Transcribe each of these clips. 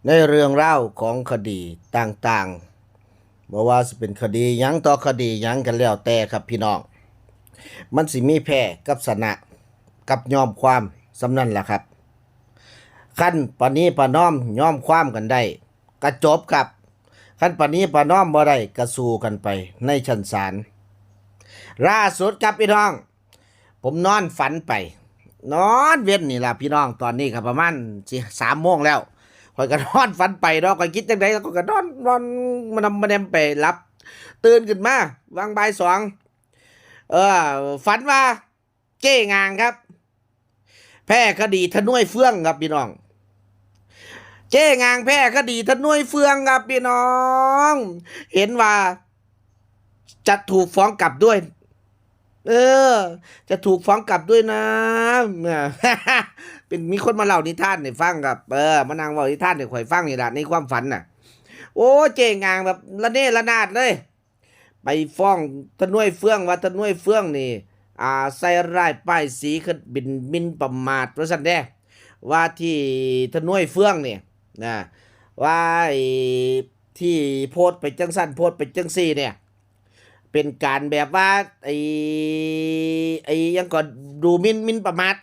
ในเรื่องเล่าวของคดีต่างๆบ่ว่าสิเป็นคดีหยังต่อคดีหยังกันแล้วแต่ครับพี่น้องมันสิมีแพ้กับชนะกับยอมความสำนั้นล่ะครับคันปานนี้ปานน้อมยอมความกันได้ก็จบครับคันปานนี้ปานน้อมบ่ได้ก็สู้กันไปในชั้นศาลล่าสุดครับพี่น้องผมนอนฝันไปนอนเว้นนี่ล่ะพี่น้องตอนนี้ก็ประมาณสิ3 โมงแล้วข่อยก็นอนฝันไปเนาะข่อยคิดจังไดก็ก็นอนมันไปหลับตื่นขึ้นมาวางบ่ายสองฝันว่าเจ้งางครับแพ้คดีทนวยเฟื่องครับพี่น้องเจ้งางแพ้คดีทนวยเฟื่องครับพี่น้องเห็นว่าจะถูกฟ้องกลับด้วยเออจะถูกฟ้องกลับด้วยนะเนี่ย เป็นมีคนมาเล่านิทานให้ฟังครับมานั่งเล่านิทานให้ข่อยฟังนี่แหละในความฝันน่ะโอ้เจ้งางแบบระเนระนาดเลยไปฟ้องทนวยเฟื่องว่าทนวยเฟื่องนี่ใส่ร้ายป้ายสีคือบินหมิ่นประมาทว่าซั่นเด้ว่าที่ทนวยเฟื่องเนี่ยนะว่าไอ้ที่โพสต์ไปจังซั่นโพสต์ไปจังซี่เนี่ยเป็นการแบบว่าไอ้ยังก่อนดูหมิ่นประมาท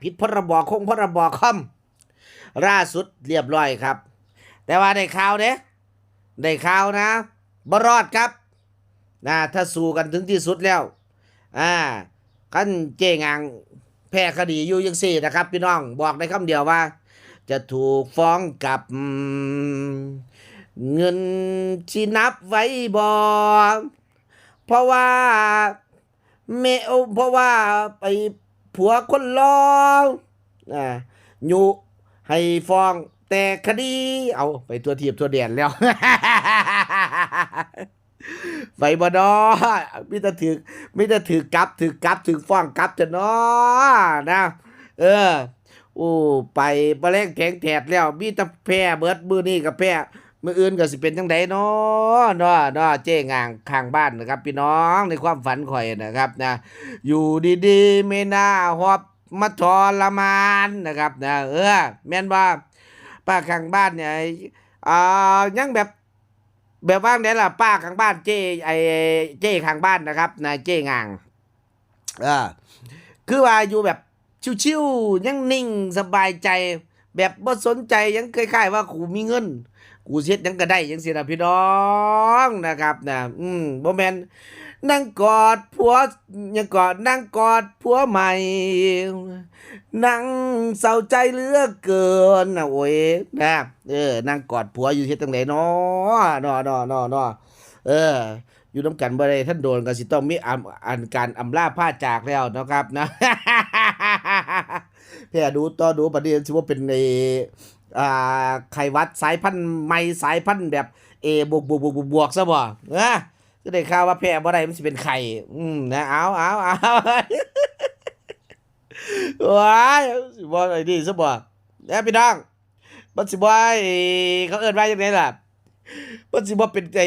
ผิดพรบพรบคอมล่าสุดเรียบร้อยครับแต่ว่าได้ข่าวเด้ได้ข่าวนะบ่รอดครับถ้าสู้กันถึงที่สุดแล้วคันเจ้งางแพ้คดีอยู่จังซี่นะครับพี่น้องบอกได้คำเดียวว่าจะถูกฟ้องกับเงินที่นับไว้บ่เพราะว่าเพราะว่าไปผัวคนรออยู่ให้ฟ้องแต่คดีเอาไปตัวทีบตัวเดียนแล้ว ไปบ่ดอมิแต่ถือมิแต่ถือกลับถือฟ้องกลับจะเนาะนะเออโอ้ไปบ่แลงแข็งแถดแล้วมีแต่แพ้เบิดมื้อนี้ก็แพ้มื้ออื่นก็สิเป็นจังไดเนาะเจ๊งางข้างบ้านนะครับพี่น้องในความฝันข่อยนะครับนะอยู่ดีๆไม่น่าฮอบมาทรมานนะครับนะแม่นบ่ป้าข้างบ้านเนี่ยยังแบบว่าไงล่ะป้าข้างบ้านเจ้ข้างบ้านนะครับนายเจ้งางเออคือว่าอยู่แบบชิวๆยังนิ่งสบายใจแบบบ่สนใจยังคล้ายๆว่ากูมีเงินกูเฮ็ดหยังก็ได้จังซี่นะพี่น้องนะครับนะบ่แม่นนั่งกอดผัวยังกอดนั่งกอดผัวใหม่นั่งเศร้าใจเหลือเกินนะโอ้ยนะนั่งกอดผัวอยู่เฮ็ดจังไดเนาะเอออยู่นำกันบ่ได้ท่านโดนก็สิต้องมีการอำลาพาจากแล้วเนาะครับนะ แพ้ดูต่อดูประเด็นสิว่าเป็นไขวัดสายพันธุ์ใหม่สายพันธุ์แบบบวกซะบ่ก็ได้ข่าวว่าแพ้บ่ได้มันสิเป็นไข่นะเอาว้ายสิบ่ไอ้นี่ซะบ่แล้วพี่น้องมันสิบ่เขาเอิ้นว่าจังไดล่ะมันสิบ่เป็นไอ้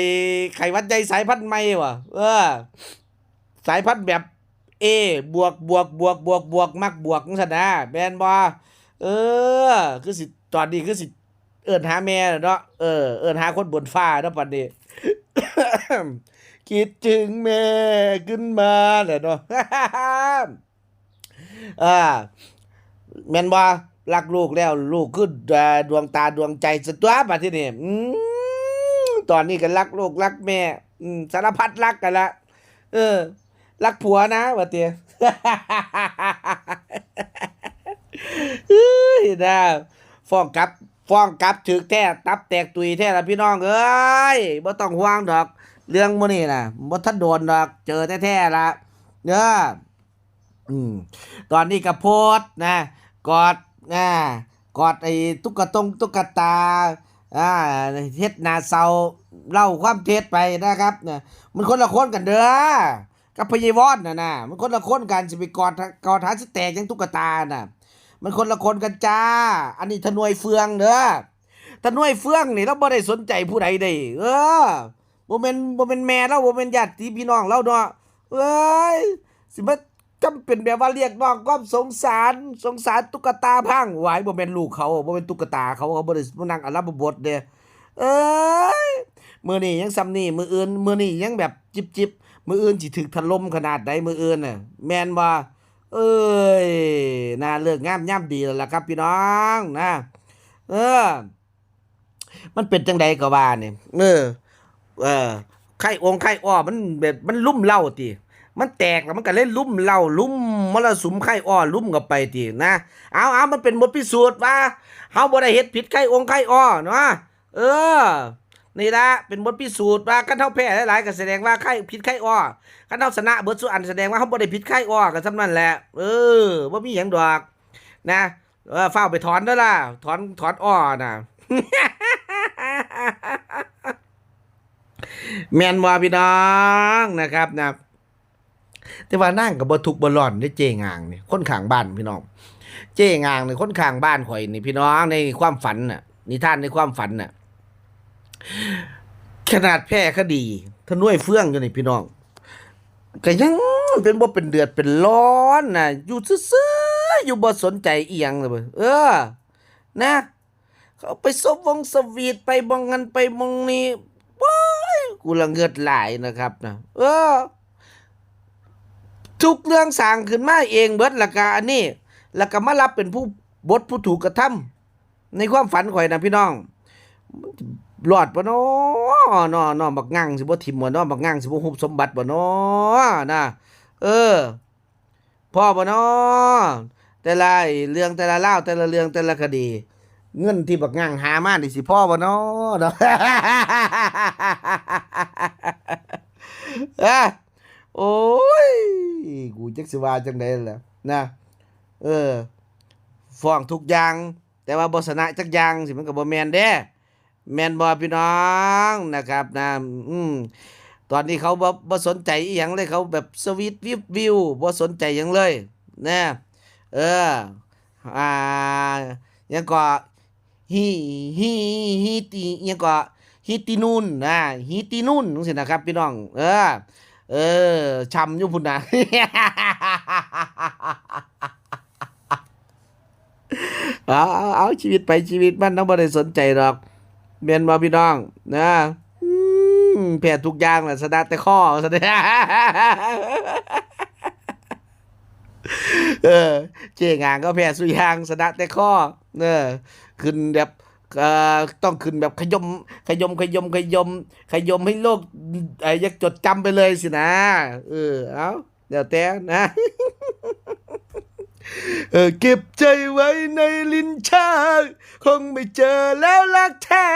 ไขวัดใหญ่สายพันธุ์ใหม่ว่ะสายพันธุ์แบบบวกมักบวกจังซั่นนะแม่นบ่เออคือสิตอนนี้คือสิเอิ้นหาแม่เนาะเอิ้นหาคนบนฟ้าเนาะบัดนี้ คิดถึงแม่ขึ้นมาแหละเนาะ อ่าแม่นบ่รักลูกแล้วลูกคือดวงตาดวงใจสตัวบัดทีนี้ตอนนี้ก็รักลูกรักแม่สารพัดรักกันละรักผัวนะว่าเตีย เฮ้ยนะฟ้องกลับถึกแท้ตับแตกตุยแท้ละพี่น้องเอ้ยบ่ต้องห่วงดอกเรื่องมื้อนี้น่ะบ่ทันโดนดอกเจอแท้ๆละเด้อตอนนี้ก็โพสต์นะกอดนะกอดไอ้ตุ๊กตาอ่าเฮ็ดหน้าเศร้าเล่าความเท็จไปนะครับเนี่ยมันคนละคนกันเด้อกับพญาวอนน่ะมันคนละคนกันสิไปกอดหาสิแตกจังตุ๊กตาน่ะมันคนละคนกันจ้าอันนี้ทนวยเฟืองเด้อทนวยเฟืองนี่เราบ่ได้สนใจผู้ใดเด้บ่แม่นแม่เราบ่แม่นญาติพี่น้องเราเนาะเอ้ยสิมา จำเป็นแบบว่าเรียกร้องความสงสารตุ๊กตาพังไหวบ่แม่นลูกเขาบ่เป็นตุ๊กตาเขาบ่ได้มานั่งอารับบทเด้เอ้ยมื้อนี้ยังซ้ำนี่มื้ออื่นมื้อนี้ยังแบบจิบๆมื้ออื่นสิถึกถล่มขนาดใดมื้ออื่นน่ะแม่นบ่เอ้ยน่าเลิกงามยามดีแล้วล่ะครับพี่น้องนะเออมันเป็นจังใดก็ว่านี่เออไข้องค์ไข้อ้อมันแบบมันลุ่มเหล้าติมันแตกแล้วมันก็เลยลุ่มเหล้าลุ่มมรสุมไข้อ้อลุ่มเข้าไปตินะเอามันเป็นบทพิสูจน์ว่าเฮาบ่ได้เฮ็ดผิดไข้องค์ไข้อ้อเนาะเออนี่ล่ะเป็นบทพิสูจน์ว่าคันเฮาแพ้หลายๆก็แสดงว่าไข้ผิดไข้อ้อคันเฮาชนะเบิดซุอันแสดงว่าเฮาบ่ได้ผิดไข้อ้อก็ส่ำนั้นแหละบ่มีหยังดอกนะฟ้าวไปถอนเด้อล่ะถอนอ้อน่ะ แม่นบ่พี่น้องนะครับนะแต่ว่านั่งก็บ่ทุกข์บ่ร้อนเด้เจงางนี่คนข้างบ้านพี่น้องเจงางนี่คนข้างบ้านข่อยนี่พี่น้องในความฝันน่ะนิทานในความฝันน่ะขนาดแพ้คดีทนวยเฟื่องอยู่นี่พี่น้องก็ยังเป็นบ่เป็นเดือดเป็นร้อนน่ะอยู่ซื่อๆอยู่บ่สนใจอีหยังเลยเว้ยนะเขาไปสวงสวีทไปบองกันไปบองนี้ว้ายกูละเงิดหลายนะครับนะทุกเรื่องสร้างขึ้นมาเองเบิดละกะอันนี้แล้วก็มารับเป็นผู้ถูกกระทำในความฝันข่อยนะพี่น้องรอดบ่น้อบักงั่งสิบ่ทิ่มบ่บักงั่งสิบ่ฮุบสมบัติบ่นะพ่อบ่แต่ละเรื่องแต่ละเล่าวแต่ละเรื่องแต่ละคดีเงินที่บักงั่งหามานี่สิพ่อบ่เนาะโอ้ยกูจักสิว่าจังได๋ล่ะนะเออฟ้องทุกอย่างแต่ว่าบ่ชนะจักอย่างสิมันก็บ่แม่นเด้แม่นบ่พี่น้องนะครับนะตอนนี้เขาบ่สนใจอีหยังเลยเขาแบบสวีทวิวบ่สนใจหยังเลยนะเอออ่ายังก็ฮีฮีฮีตียังก็ฮีตีนูนฮีตีนูนจังซี่นะครับพี่น้องช้ำอยู่พุ่นน่ะ เอาชีวิตไปชีวิตมันต้องบ่ได้สนใจหรอกแม่นบ่พี่น้องนะแพ้ทุกอย่างแหละสะดาแต่ข้อซะเด้อ เออเจ๊งานก็แพ้สุอยางสะดาแต่ข้อขึ้นแบบต้องขึ้นแบบขยมให้โลกอยากจดจำไปเลยสินะเอาเดี๋ยวแต่นะเก็บใจไว้ในลิ้นชักคงไม่เจอแล้วรักแท้